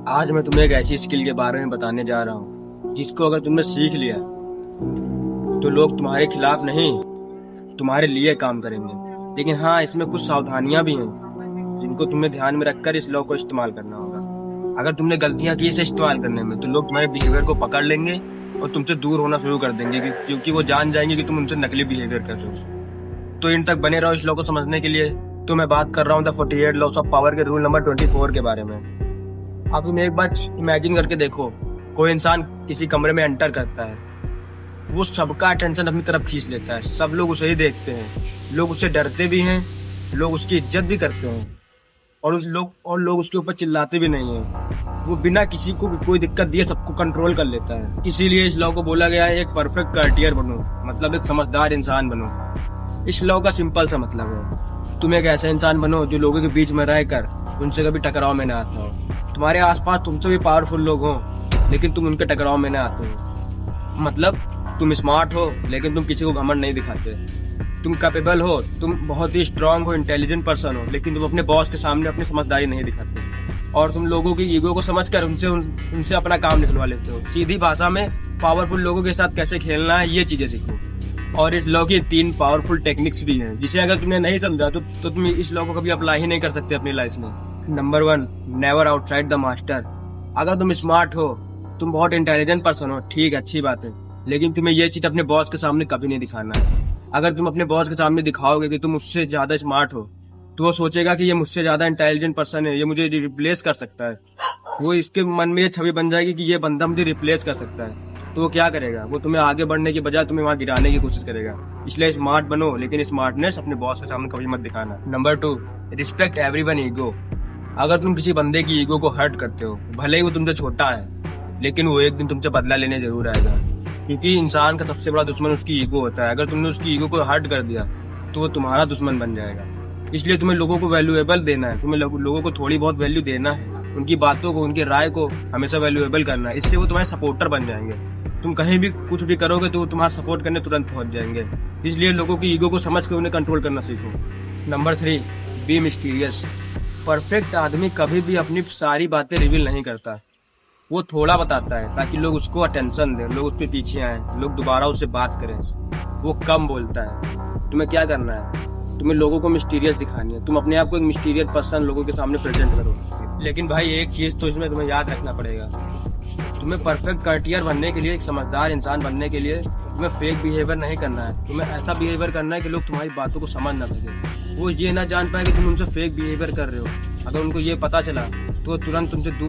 आज मैं तुम्हें एक ऐसी स्किल के बारे में बताने जा रहा हूँ जिसको अगर तुमने सीख लिया तो लोग तुम्हारे खिलाफ नहीं तुम्हारे लिए काम करेंगे। लेकिन हाँ, इसमें कुछ सावधानियां भी हैं जिनको तुम्हें ध्यान में रखकर इस लॉ को इस्तेमाल करना होगा। अगर तुमने गलतियां की इसे इस्तेमाल करने में तो लोग तुम्हारे बिहेवियर को पकड़ लेंगे और तुमसे दूर होना शुरू कर देंगे क्योंकि वो जान जाएंगे कि तुम उनसे नकली बिहेवियर कर रहे हो। तो इन तक बने रहो इस लॉ को समझने के लिए। तो मैं बात कर रहा हूँ द 48 लॉस ऑफ पावर के रूल नंबर 24 के बारे में। आप तुम एक बार इमेजिन करके देखो, कोई इंसान किसी कमरे में एंटर करता है, वो सबका अटेंशन अपनी तरफ खींच लेता है। सब लोग उसे ही देखते हैं, लोग उससे डरते भी हैं, लोग उसकी इज्जत भी करते हैं और लोग उसके ऊपर चिल्लाते भी नहीं हैं। वो बिना किसी को भी कोई दिक्कत दिए सबको कंट्रोल कर लेता है। इसीलिए इस लॉ को बोला गया है एक परफेक्ट कार्टियर बनो, मतलब एक समझदार इंसान बनो। इस लॉ का सिंपल सा मतलब है तुम एक ऐसा इंसान बनो जो लोगों के बीच में रहकर उनसे कभी टकराव में न आता हो। तुम्हारे आसपास तुमसे भी पावरफुल लोग हों लेकिन तुम उनके टकराव में न आते हो। मतलब तुम स्मार्ट हो लेकिन तुम किसी को घमंड नहीं दिखाते। तुम कैपेबल हो, तुम बहुत ही स्ट्रांग हो, इंटेलिजेंट पर्सन हो, लेकिन तुम अपने बॉस के सामने अपनी समझदारी नहीं दिखाते। और तुम लोगों की ईगो को समझकर उनसे अपना काम निकलवा लेते हो। सीधी भाषा में पावरफुल लोगों के साथ कैसे खेलना है ये चीजें सीखो। और इस लॉ की 3 पावरफुल टेक्निक्स भी हैं जिसे अगर तुमने नहीं समझा तो तुम इस लॉ को कभी अप्लाई ही नहीं कर सकते अपनी लाइफ में। Number 1, never outside the master. अगर तुम स्मार्ट हो, तुम बहुत इंटेलिजेंट पर्सन हो, ठीक अच्छी बात है, लेकिन तुम्हें ये चीज अपने बॉस के सामने कभी नहीं दिखाना है। अगर तुम अपने बॉस के सामने दिखाओगे कि तुम उससे ज्यादा स्मार्ट हो तो वो सोचेगा कि ये मुझसे ज्यादा इंटेलिजेंट पर्सन है, ये मुझे रिप्लेस कर सकता है। वो इसके मन में ये छवि बन जाएगी कि ये बंदा मुझे रिप्लेस कर सकता है। तो वो क्या करेगा, वो तुम्हें आगे बढ़ने की बजाय तुम्हें वहां गिराने की कोशिश करेगा। इसलिए स्मार्ट बनो, लेकिन स्मार्टनेस अपने बॉस के सामने कभी मत दिखाना। Number 2, respect everyone ego. अगर तुम किसी बंदे की ईगो को हर्ट करते हो, भले ही वो तुमसे छोटा है, लेकिन वो एक दिन तुमसे बदला लेने जरूर आएगा। क्योंकि इंसान का सबसे बड़ा दुश्मन उसकी ईगो होता है। अगर तुमने उसकी ईगो को हर्ट कर दिया तो वो तुम्हारा दुश्मन बन जाएगा। इसलिए तुम्हें लोगों को वैल्यूएबल देना है, तुम्हें लोगों को थोड़ी बहुत वैल्यू देना है, उनकी बातों को, उनकी राय को हमेशा वैल्यूएबल करना है। इससे वो तुम्हारे सपोर्टर बन जाएंगे। तुम कहीं भी कुछ भी करोगे तो वो तुम्हारा सपोर्ट करने तुरंत पहुंच जाएंगे। इसलिए लोगों की ईगो को समझ कर उन्हें कंट्रोल करना सीखो। Number 3, B mysterious. परफेक्ट आदमी कभी भी अपनी सारी बातें रिवील नहीं करता। वो थोड़ा बताता है ताकि लोग उसको अटेंशन दें, लोग उसके पीछे आए, लोग दोबारा उससे बात करें। वो कम बोलता है। तुम्हें क्या करना है, तुम्हें लोगों को मिस्टीरियस दिखानी है। तुम अपने आप को एक मिस्टीरियस पर्सन लोगों के सामने प्रेजेंट करो। लेकिन भाई एक चीज तो इसमें तुम्हें याद रखना पड़ेगा, तुम्हें परफेक्ट कार्टियर बनने के लिए, एक समझदार इंसान बनने के लिए तुम्हें फेक बिहेवियर नहीं करना है। तुम्हें ऐसा बिहेवियर करना है कि लोग तुम्हारी बातों को समझ ना सके, वो ये ना जान पाए कि तुम उनसे फेक बिहेवियर कर रहे हो। अगर उनको ये पता चला तो वो तुरंत तुमसे दूर